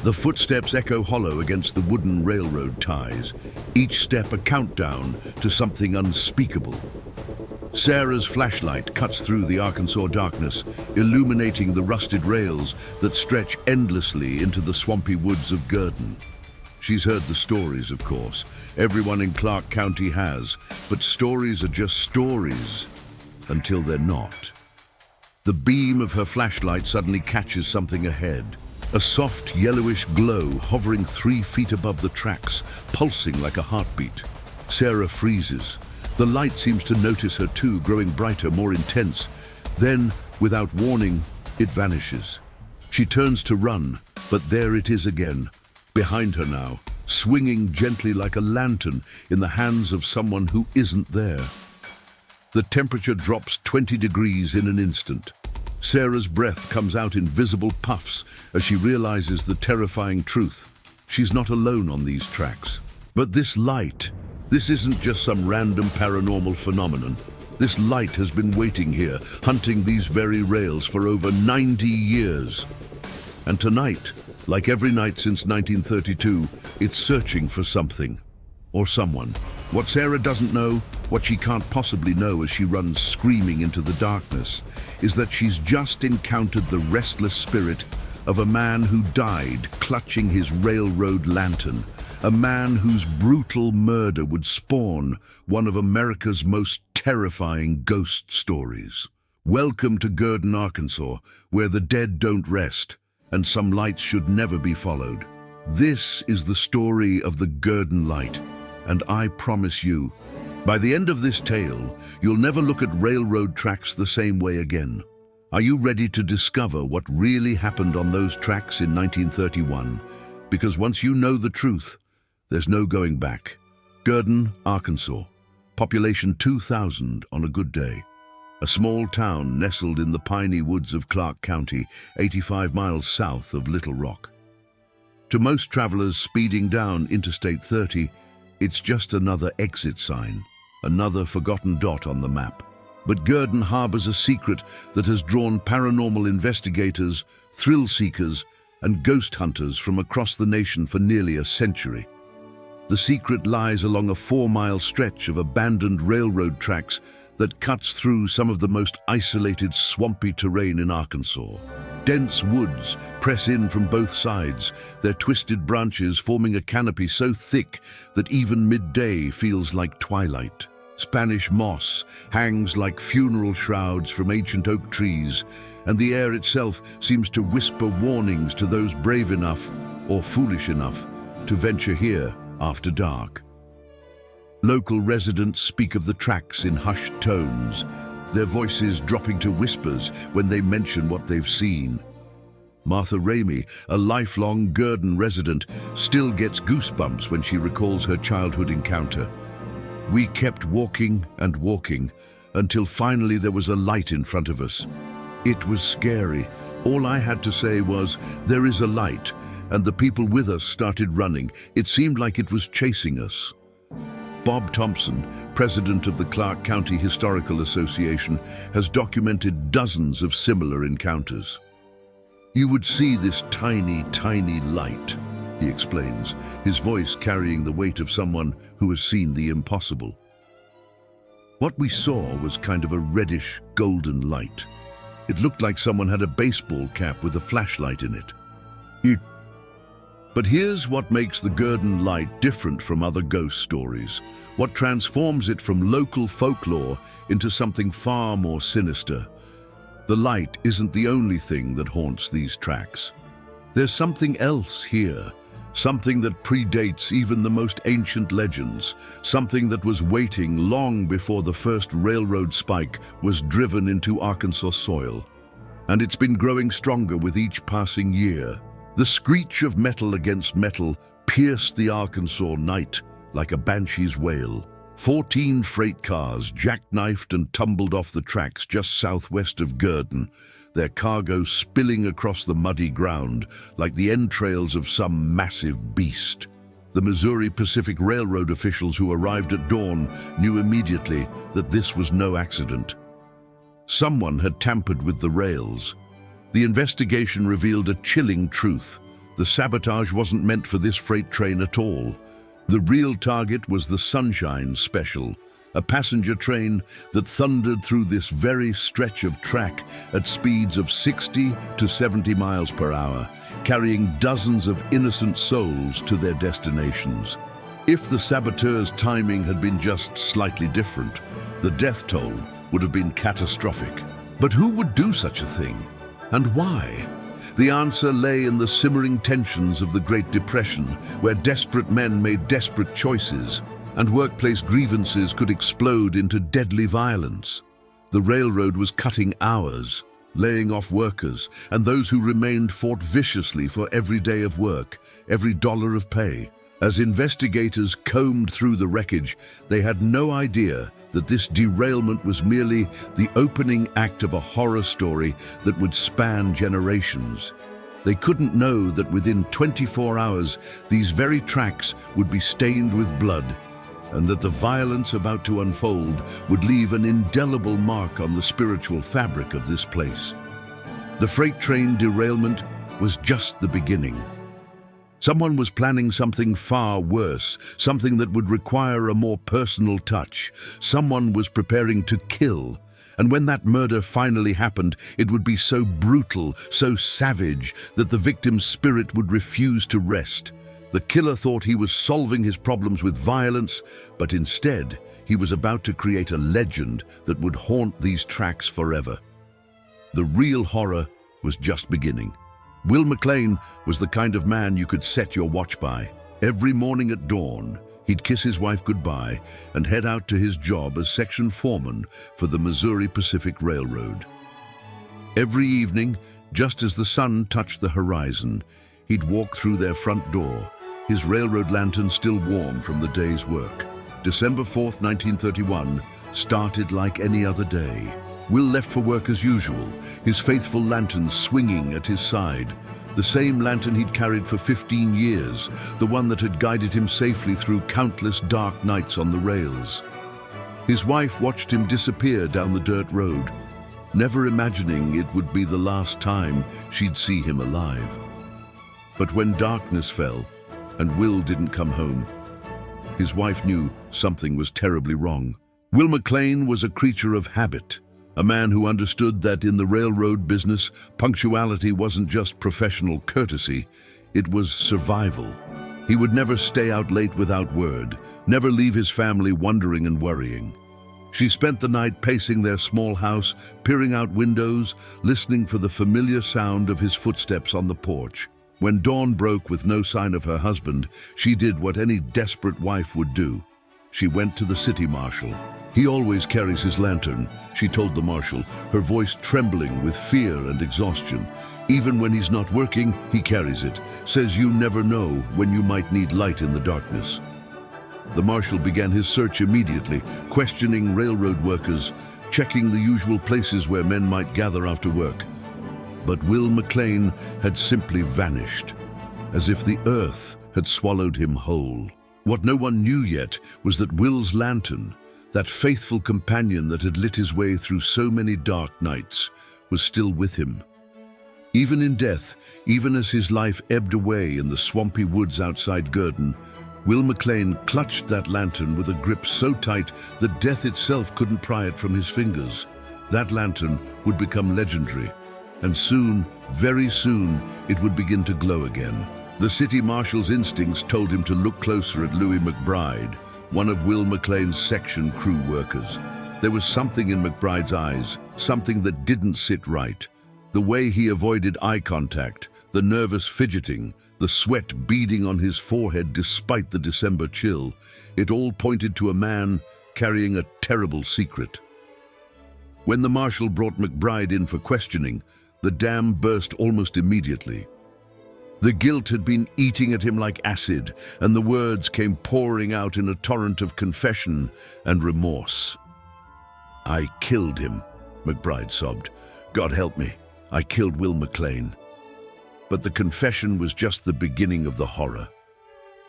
The footsteps echo hollow against the wooden railroad ties, each step a countdown to something unspeakable. Sarah's flashlight cuts through the Arkansas darkness, illuminating the rusted rails that stretch endlessly into the swampy woods of Gurdon. She's heard the stories, of course. Everyone in Clark County has, but stories are just stories until they're not. The beam of her flashlight suddenly catches something ahead. A soft yellowish glow hovering 3 feet above the tracks, pulsing like a heartbeat. Sarah freezes. The light seems to notice her too, growing brighter, more intense. Then, without warning, it vanishes. She turns to run, but there it is again, behind her now, swinging gently like a lantern in the hands of someone who isn't there. The temperature drops 20 degrees in an instant. Sarah's breath comes out in visible puffs as she realizes the terrifying truth. She's not alone on these tracks. But this light, this isn't just some random paranormal phenomenon. This light has been waiting here, hunting these very rails for over 90 years. And tonight, like every night since 1932, it's searching for something or someone. What Sarah doesn't know, what she can't possibly know as she runs screaming into the darkness, is that she's just encountered the restless spirit of a man who died clutching his railroad lantern, a man whose brutal murder would spawn one of America's most terrifying ghost stories. Welcome to Gurdon, Arkansas, where the dead don't rest, and some lights should never be followed. This is the story of the Gurdon Light, and I promise you, by the end of this tale, you'll never look at railroad tracks the same way again. Are you ready to discover what really happened on those tracks in 1931? Because once you know the truth, there's no going back. Gurdon, Arkansas. Population 2,000 on a good day. A small town nestled in the piney woods of Clark County, 85 miles south of Little Rock. To most travelers speeding down Interstate 30, it's just another exit sign, another forgotten dot on the map. But Gurdon harbors a secret that has drawn paranormal investigators, thrill seekers, and ghost hunters from across the nation for nearly a century. The secret lies along a 4-mile stretch of abandoned railroad tracks that cuts through some of the most isolated, swampy terrain in Arkansas. Dense woods press in from both sides, their twisted branches forming a canopy so thick that even midday feels like twilight. Spanish moss hangs like funeral shrouds from ancient oak trees, and the air itself seems to whisper warnings to those brave enough or foolish enough to venture here after dark. Local residents speak of the tracks in hushed tones, their voices dropping to whispers when they mention what they've seen. Martha Ramey, a lifelong Gurdon resident, still gets goosebumps when she recalls her childhood encounter. We kept walking and walking until finally there was a light in front of us. It was scary. All I had to say was, "There is a light," and the people with us started running. It seemed like it was chasing us. Bob Thompson, president of the Clark County Historical Association, has documented dozens of similar encounters. "You would see this tiny, tiny light," he explains, his voice carrying the weight of someone who has seen the impossible. What we saw was kind of a reddish, golden light. It looked like someone had a baseball cap with a flashlight in it. But here's what makes the Gurdon Light different from other ghost stories, what transforms it from local folklore into something far more sinister. The light isn't the only thing that haunts these tracks. There's something else here, something that predates even the most ancient legends, something that was waiting long before the first railroad spike was driven into Arkansas soil. And it's been growing stronger with each passing year. The screech of metal against metal pierced the Arkansas night like a banshee's wail. 14 freight cars jackknifed and tumbled off the tracks just southwest of Gurdon, their cargo spilling across the muddy ground like the entrails of some massive beast. The Missouri Pacific Railroad officials who arrived at dawn knew immediately that this was no accident. Someone had tampered with the rails. The investigation revealed a chilling truth. The sabotage wasn't meant for this freight train at all. The real target was the Sunshine Special, a passenger train that thundered through this very stretch of track at speeds of 60 to 70 miles per hour, carrying dozens of innocent souls to their destinations. If the saboteurs' timing had been just slightly different, the death toll would have been catastrophic. But who would do such a thing? And why? The answer lay in the simmering tensions of the Great Depression, where desperate men made desperate choices, and workplace grievances could explode into deadly violence. The railroad was cutting hours, laying off workers, and those who remained fought viciously for every day of work, every dollar of pay. As investigators combed through the wreckage, they had no idea that this derailment was merely the opening act of a horror story that would span generations. They couldn't know that within 24 hours, these very tracks would be stained with blood, and that the violence about to unfold would leave an indelible mark on the spiritual fabric of this place. The freight train derailment was just the beginning. Someone was planning something far worse, something that would require a more personal touch. Someone was preparing to kill. And when that murder finally happened, it would be so brutal, so savage, that the victim's spirit would refuse to rest. The killer thought he was solving his problems with violence, but instead, he was about to create a legend that would haunt these tracks forever. The real horror was just beginning. Will McClain was the kind of man you could set your watch by. Every morning at dawn, he'd kiss his wife goodbye and head out to his job as section foreman for the Missouri Pacific Railroad. Every evening, just as the sun touched the horizon, he'd walk through their front door, his railroad lantern still warm from the day's work. December 4th, 1931, started like any other day. Will left for work as usual, his faithful lantern swinging at his side. The same lantern he'd carried for 15 years, the one that had guided him safely through countless dark nights on the rails. His wife watched him disappear down the dirt road, never imagining it would be the last time she'd see him alive. But when darkness fell and Will didn't come home, his wife knew something was terribly wrong. Will McClain was a creature of habit. A man who understood that in the railroad business, punctuality wasn't just professional courtesy, it was survival. He would never stay out late without word, never leave his family wondering and worrying. She spent the night pacing their small house, peering out windows, listening for the familiar sound of his footsteps on the porch. When dawn broke with no sign of her husband, she did what any desperate wife would do. She went to the city marshal. "He always carries his lantern," she told the marshal, her voice trembling with fear and exhaustion. "Even when he's not working, he carries it. Says you never know when you might need light in the darkness." The marshal began his search immediately, questioning railroad workers, checking the usual places where men might gather after work. But Will McClain had simply vanished, as if the earth had swallowed him whole. What no one knew yet was that Will's lantern, that faithful companion that had lit his way through so many dark nights, was still with him. Even in death, even as his life ebbed away in the swampy woods outside Gurdon, Will McClain clutched that lantern with a grip so tight that death itself couldn't pry it from his fingers. That lantern would become legendary, and soon, very soon, it would begin to glow again. The city marshal's instincts told him to look closer at Louis McBride, one of Will McClain's section crew workers. There was something in McBride's eyes, something that didn't sit right. The way he avoided eye contact, the nervous fidgeting, the sweat beading on his forehead despite the December chill, it all pointed to a man carrying a terrible secret. When the marshal brought McBride in for questioning, the dam burst almost immediately. The guilt had been eating at him like acid, and the words came pouring out in a torrent of confession and remorse. "I killed him," McBride sobbed. "God help me, I killed Will McClain." But the confession was just the beginning of the horror.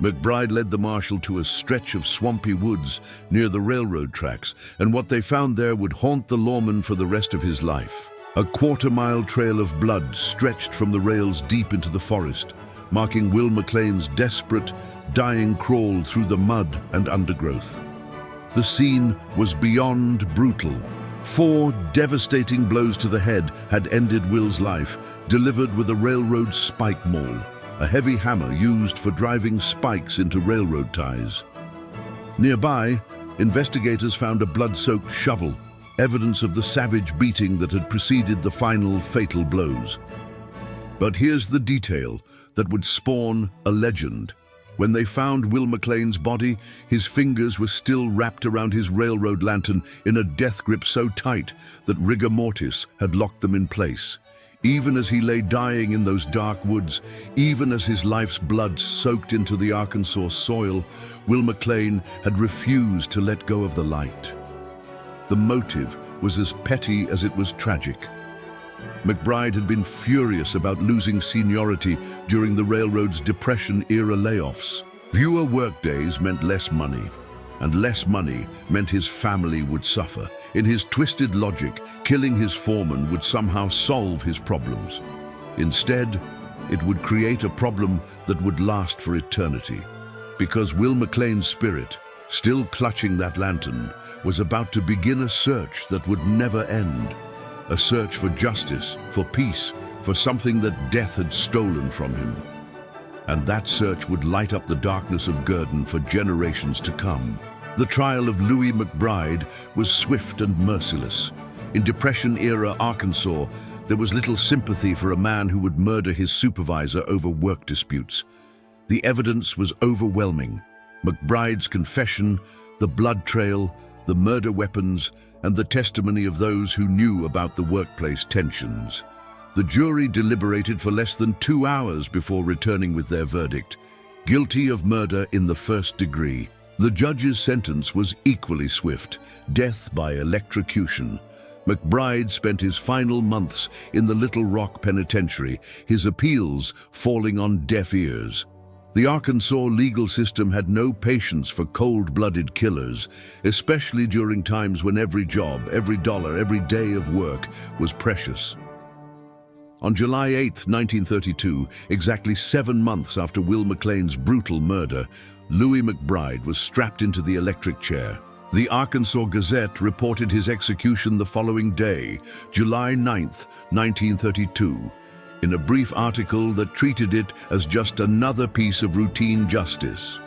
McBride led the marshal to a stretch of swampy woods near the railroad tracks, and what they found there would haunt the lawman for the rest of his life. A quarter-mile trail of blood stretched from the rails deep into the forest, marking Will McClain's desperate, dying crawl through the mud and undergrowth. The scene was beyond brutal. 4 devastating blows to the head had ended Will's life, delivered with a railroad spike maul, a heavy hammer used for driving spikes into railroad ties. Nearby, investigators found a blood-soaked shovel, evidence of the savage beating that had preceded the final fatal blows. But here's the detail that would spawn a legend. When they found Will McClain's body, his fingers were still wrapped around his railroad lantern in a death grip so tight that rigor mortis had locked them in place. Even as he lay dying in those dark woods, even as his life's blood soaked into the Arkansas soil, Will McClain had refused to let go of the light. The motive was as petty as it was tragic. McBride had been furious about losing seniority during the railroad's Depression-era layoffs. Fewer workdays meant less money, and less money meant his family would suffer. In his twisted logic, killing his foreman would somehow solve his problems. Instead, it would create a problem that would last for eternity. Because Will McClain's spirit, still clutching that lantern, was about to begin a search that would never end. A search for justice, for peace, for something that death had stolen from him. And that search would light up the darkness of Gurdon for generations to come. The trial of Louis McBride was swift and merciless. In Depression-era Arkansas, there was little sympathy for a man who would murder his supervisor over work disputes. The evidence was overwhelming. McBride's confession, the blood trail, the murder weapons, and the testimony of those who knew about the workplace tensions. The jury deliberated for less than 2 hours before returning with their verdict: guilty of murder in the first degree. The judge's sentence was equally swift: death by electrocution. McBride spent his final months in the Little Rock Penitentiary, his appeals falling on deaf ears. The Arkansas legal system had no patience for cold-blooded killers, especially during times when every job, every dollar, every day of work was precious. On July 8, 1932, exactly 7 months after Will McClain's brutal murder, Louis McBride was strapped into the electric chair. The Arkansas Gazette reported his execution the following day, July 9, 1932. In a brief article that treated it as just another piece of routine justice.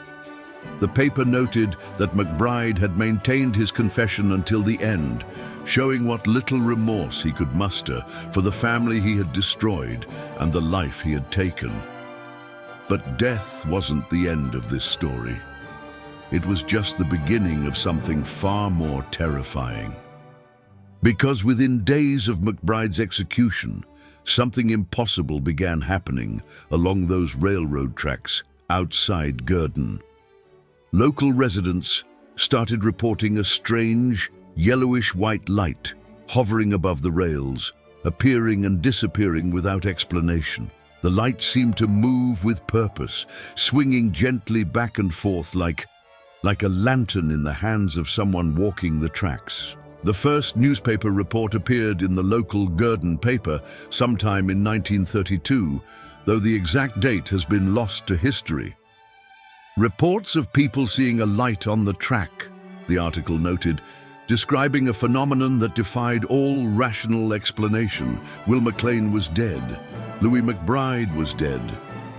The paper noted that McBride had maintained his confession until the end, showing what little remorse he could muster for the family he had destroyed and the life he had taken. But death wasn't the end of this story. It was just the beginning of something far more terrifying. Because within days of McBride's execution, something impossible began happening along those railroad tracks outside Gurdon. Local residents started reporting a strange, yellowish-white light hovering above the rails, appearing and disappearing without explanation. The light seemed to move with purpose, swinging gently back and forth like a lantern in the hands of someone walking the tracks. The first newspaper report appeared in the local Gurdon paper sometime in 1932, though the exact date has been lost to history. Reports of people seeing a light on the track, the article noted, describing a phenomenon that defied all rational explanation. Will McClain was dead. Louis McBride was dead.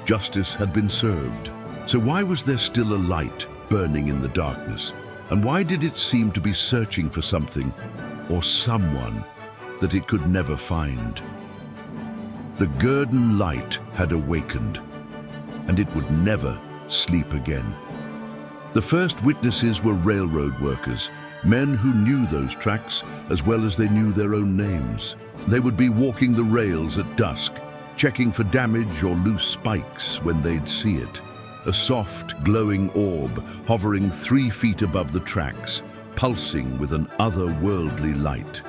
Justice had been served. So why was there still a light burning in the darkness? And why did it seem to be searching for something or someone that it could never find? The Gurdon light had awakened, and it would never sleep again. The first witnesses were railroad workers, men who knew those tracks as well as they knew their own names. They would be walking the rails at dusk, checking for damage or loose spikes when they'd see it. A soft, glowing orb hovering 3 feet above the tracks, pulsing with an otherworldly light.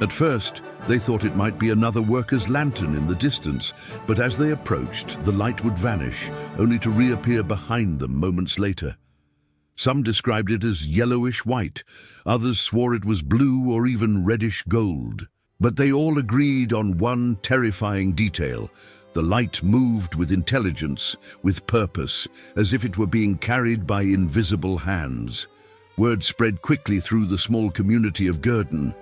At first, they thought it might be another worker's lantern in the distance, but as they approached, the light would vanish, only to reappear behind them moments later. Some described it as yellowish-white, others swore it was blue or even reddish-gold. But they all agreed on one terrifying detail: The light moved with intelligence, with purpose, as if it were being carried by invisible hands. Word spread quickly through the small community of Gurdon.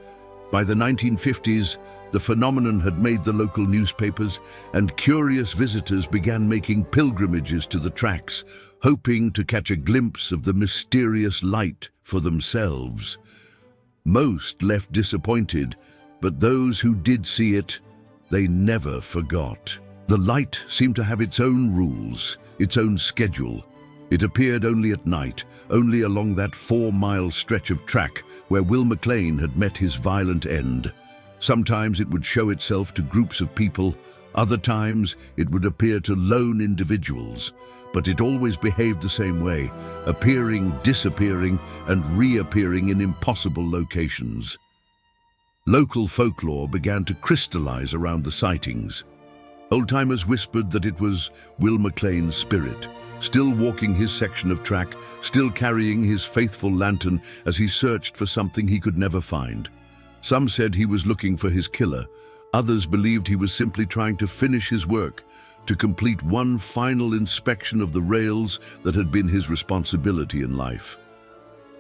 By the 1950s, the phenomenon had made the local newspapers, and curious visitors began making pilgrimages to the tracks, hoping to catch a glimpse of the mysterious light for themselves. Most left disappointed, but those who did see it, they never forgot. The light seemed to have its own rules, its own schedule. It appeared only at night, only along that 4-mile stretch of track where Will McClain had met his violent end. Sometimes it would show itself to groups of people, other times it would appear to lone individuals, but it always behaved the same way, appearing, disappearing, and reappearing in impossible locations. Local folklore began to crystallize around the sightings. Old-timers whispered that it was Will McClain's spirit, still walking his section of track, still carrying his faithful lantern as he searched for something he could never find. Some said he was looking for his killer. Others believed he was simply trying to finish his work, to complete one final inspection of the rails that had been his responsibility in life.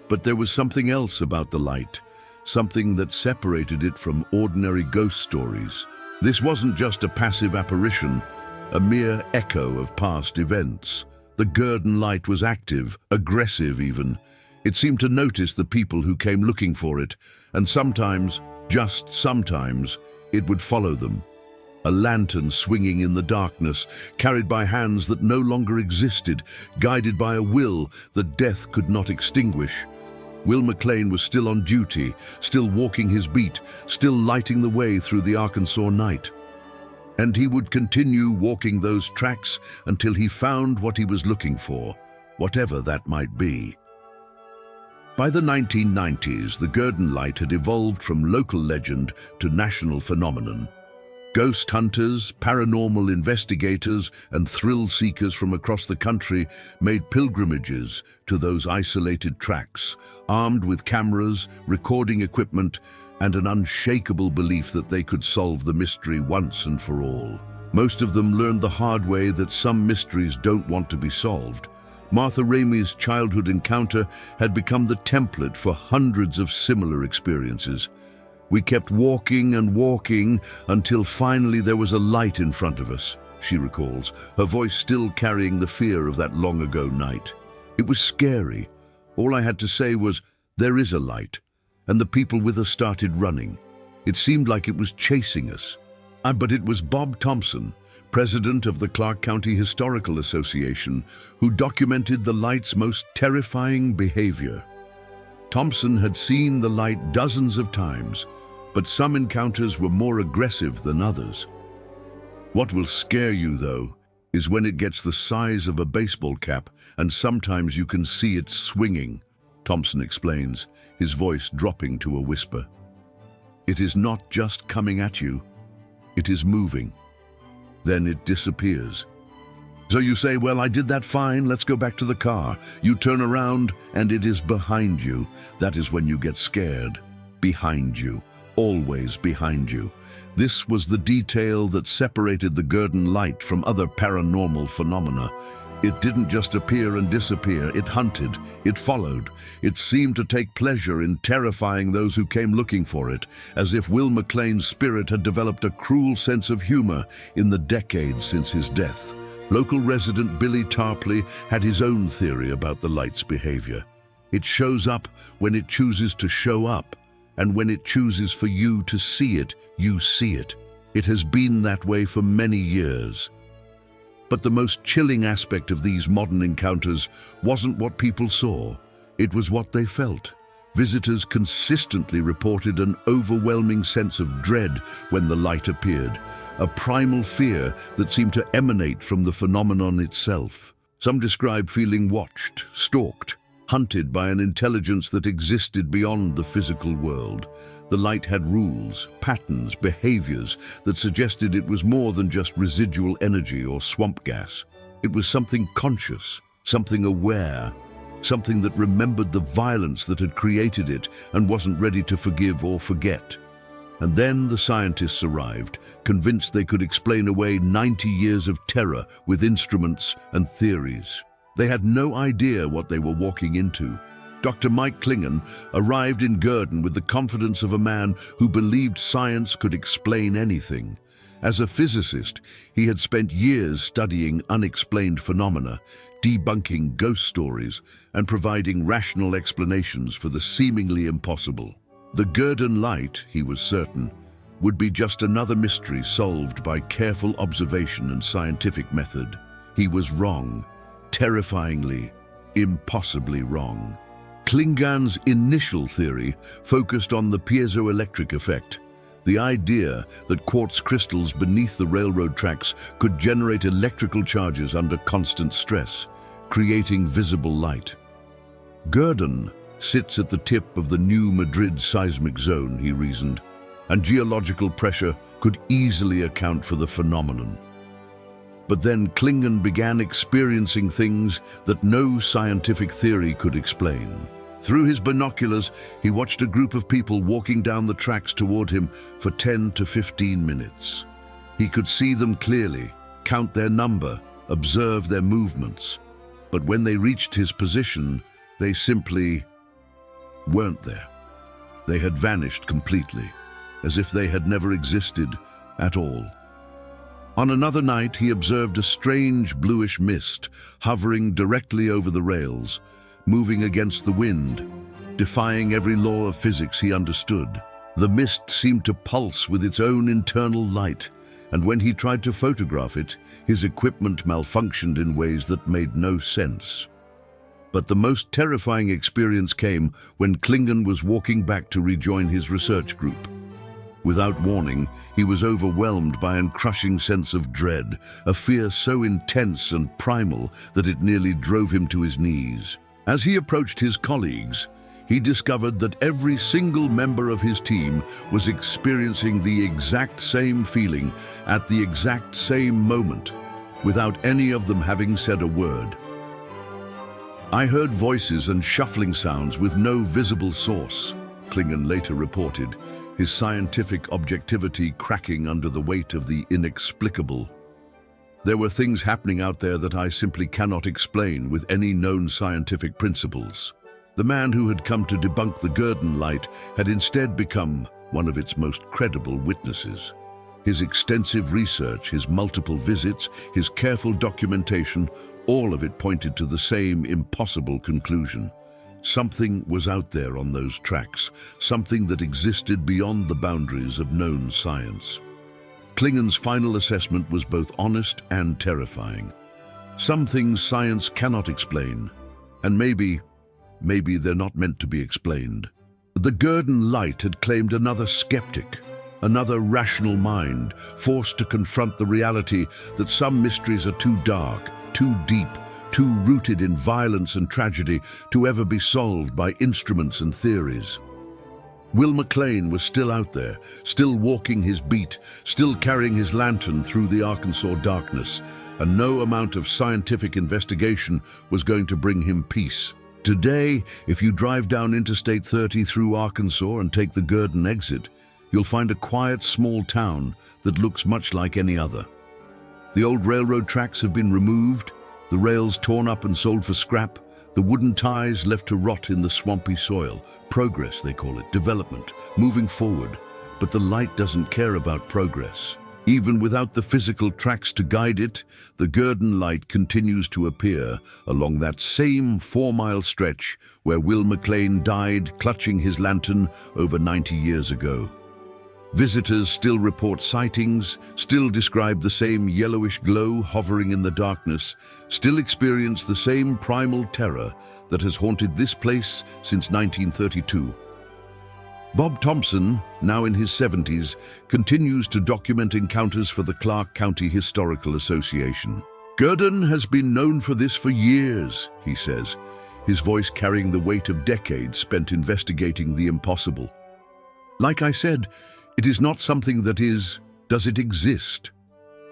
But there was something else about the light, something that separated it from ordinary ghost stories. This wasn't just a passive apparition, a mere echo of past events. The Gurdon light was active, aggressive even. It seemed to notice the people who came looking for it, and sometimes, just sometimes, it would follow them. A lantern swinging in the darkness, carried by hands that no longer existed, guided by a will that death could not extinguish. Will McClain was still on duty, still walking his beat, still lighting the way through the Arkansas night. And he would continue walking those tracks until he found what he was looking for, whatever that might be. By the 1990s, the Gurdon light had evolved from local legend to national phenomenon. Ghost hunters, paranormal investigators, and thrill seekers from across the country made pilgrimages to those isolated tracks, armed with cameras, recording equipment, and an unshakable belief that they could solve the mystery once and for all. Most of them learned the hard way that some mysteries don't want to be solved. Martha Ramey's childhood encounter had become the template for hundreds of similar experiences. We kept walking and walking until finally there was a light in front of us, she recalls, her voice still carrying the fear of that long-ago night. It was scary. All I had to say was, "There is a light," and the people with us started running. It seemed like it was chasing us. But it was Bob Thompson, president of the Clark County Historical Association, who documented the light's most terrifying behavior. Thompson had seen the light dozens of times, but some encounters were more aggressive than others. What will scare you, though, is when it gets the size of a baseball cap and sometimes you can see it swinging, Thompson explains, his voice dropping to a whisper. It is not just coming at you, it is moving. Then it disappears. So you say, "Well, I did that fine, let's go back to the car." You turn around and it is behind you. That is when you get scared. Behind you. Always behind you. This was the detail that separated the Gurdon light from other paranormal phenomena. It didn't just appear and disappear, it hunted, it followed. It seemed to take pleasure in terrifying those who came looking for it, as if Will McClain's spirit had developed a cruel sense of humor in the decades since his death. Local resident Billy Tarpley had his own theory about the light's behavior. It shows up when it chooses to show up, and when it chooses for you to see it, you see it. It has been that way for many years. But the most chilling aspect of these modern encounters wasn't what people saw, it was what they felt. Visitors consistently reported an overwhelming sense of dread when the light appeared, a primal fear that seemed to emanate from the phenomenon itself. Some described feeling watched, stalked, hunted by an intelligence that existed beyond the physical world. The light had rules, patterns, behaviors that suggested it was more than just residual energy or swamp gas. It was something conscious, something aware, something that remembered the violence that had created it and wasn't ready to forgive or forget. And then the scientists arrived, convinced they could explain away 90 years of terror with instruments and theories. They had no idea what they were walking into. Dr. McClain arrived in Gurdon with the confidence of a man who believed science could explain anything. As a physicist, he had spent years studying unexplained phenomena, debunking ghost stories, and providing rational explanations for the seemingly impossible. The Gurdon light, he was certain, would be just another mystery solved by careful observation and scientific method. He was wrong, terrifyingly, impossibly wrong. Klingan's initial theory focused on the piezoelectric effect, the idea that quartz crystals beneath the railroad tracks could generate electrical charges under constant stress, creating visible light. Gurdon sits at the tip of the New Madrid seismic zone, he reasoned, and geological pressure could easily account for the phenomenon. But then Klingan began experiencing things that no scientific theory could explain. Through his binoculars, he watched a group of people walking down the tracks toward him for 10 to 15 minutes. He could see them clearly, count their number, observe their movements. But when they reached his position, they simply weren't there. They had vanished completely, as if they had never existed at all. On another night, he observed a strange bluish mist hovering directly over the rails, moving against the wind, defying every law of physics he understood. The mist seemed to pulse with its own internal light, and when he tried to photograph it, his equipment malfunctioned in ways that made no sense. But the most terrifying experience came when Klingan was walking back to rejoin his research group. Without warning, he was overwhelmed by a crushing sense of dread, a fear so intense and primal that it nearly drove him to his knees. As he approached his colleagues, he discovered that every single member of his team was experiencing the exact same feeling at the exact same moment, without any of them having said a word. "I heard voices and shuffling sounds with no visible source," Klingan later reported, his scientific objectivity cracking under the weight of the inexplicable. "There were things happening out there that I simply cannot explain with any known scientific principles." The man who had come to debunk the Gurdon light had instead become one of its most credible witnesses. His extensive research, his multiple visits, his careful documentation, all of it pointed to the same impossible conclusion. Something was out there on those tracks, something that existed beyond the boundaries of known science. Klingan's final assessment was both honest and terrifying. Some things science cannot explain, and maybe they're not meant to be explained. The Gurdon light had claimed another skeptic, another rational mind, forced to confront the reality that some mysteries are too dark, too deep, too rooted in violence and tragedy to ever be solved by instruments and theories. Will McClain was still out there, still walking his beat, still carrying his lantern through the Arkansas darkness, and no amount of scientific investigation was going to bring him peace. Today, if you drive down Interstate 30 through Arkansas and take the Gurdon exit, you'll find a quiet small town that looks much like any other. The old railroad tracks have been removed, the rails torn up and sold for scrap, the wooden ties left to rot in the swampy soil. Progress, they call it, development, moving forward. But the light doesn't care about progress. Even without the physical tracks to guide it, the Gurdon light continues to appear along that same 4-mile stretch where Will McClain died clutching his lantern over 90 years ago. Visitors still report sightings, still describe the same yellowish glow hovering in the darkness, still experience the same primal terror that has haunted this place since 1932. Bob Thompson, now in his 70s, continues to document encounters for the Clark County Historical Association. "Gurdon has been known for this for years," he says, his voice carrying the weight of decades spent investigating the impossible. "Like I said, it is not something that does it exist?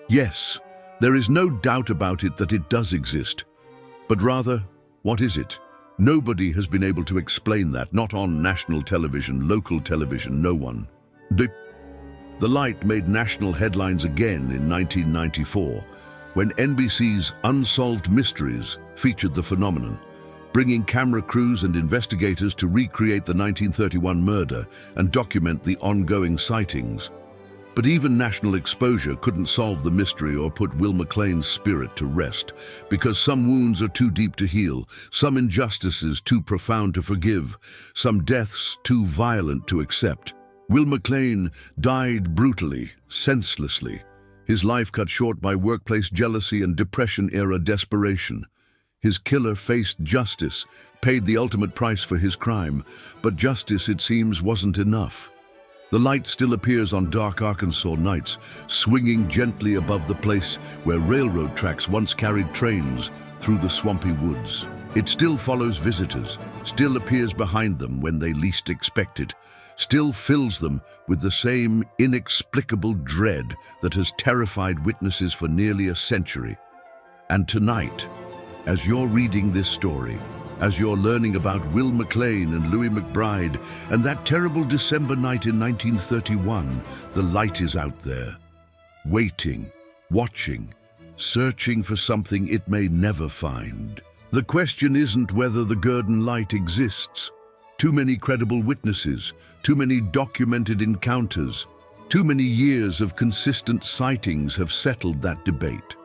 Yes, there is no doubt about it that it does exist. But rather, what is it? Nobody has been able to explain that, not on national television, local television, no one. The light made national headlines again in 1994, when NBC's Unsolved Mysteries featured the phenomenon, bringing camera crews and investigators to recreate the 1931 murder and document the ongoing sightings. But even national exposure couldn't solve the mystery or put Will McClain's spirit to rest, because some wounds are too deep to heal, some injustices too profound to forgive, some deaths too violent to accept. Will McClain died brutally, senselessly, his life cut short by workplace jealousy and Depression-era desperation. His killer faced justice, paid the ultimate price for his crime, but justice, it seems, wasn't enough. The light still appears on dark Arkansas nights, swinging gently above the place where railroad tracks once carried trains through the swampy woods. It still follows visitors, still appears behind them when they least expect it, still fills them with the same inexplicable dread that has terrified witnesses for nearly a century. And tonight, as you're reading this story, as you're learning about Will McClain and Louis McBride and that terrible December night in 1931, the light is out there, waiting, watching, searching for something it may never find. The question isn't whether the Gurdon light exists. Too many credible witnesses, too many documented encounters, too many years of consistent sightings have settled that debate.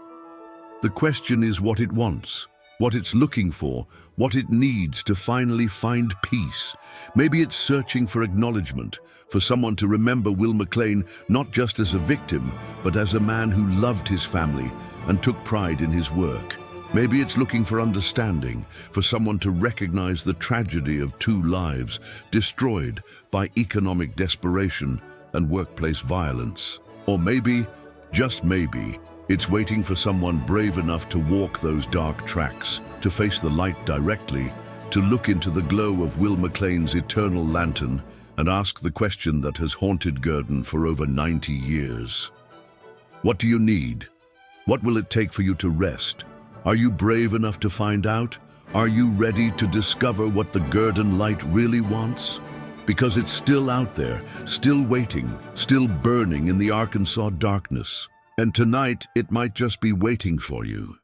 The question is what it wants, what it's looking for, what it needs to finally find peace. Maybe it's searching for acknowledgement, for someone to remember Will McClain not just as a victim, but as a man who loved his family and took pride in his work. Maybe it's looking for understanding, for someone to recognize the tragedy of two lives destroyed by economic desperation and workplace violence. Or maybe, just maybe, it's waiting for someone brave enough to walk those dark tracks, to face the light directly, to look into the glow of Will McClain's eternal lantern and ask the question that has haunted Gurdon for over 90 years. What do you need? What will it take for you to rest? Are you brave enough to find out? Are you ready to discover what the Gurdon light really wants? Because it's still out there, still waiting, still burning in the Arkansas darkness. And tonight, it might just be waiting for you.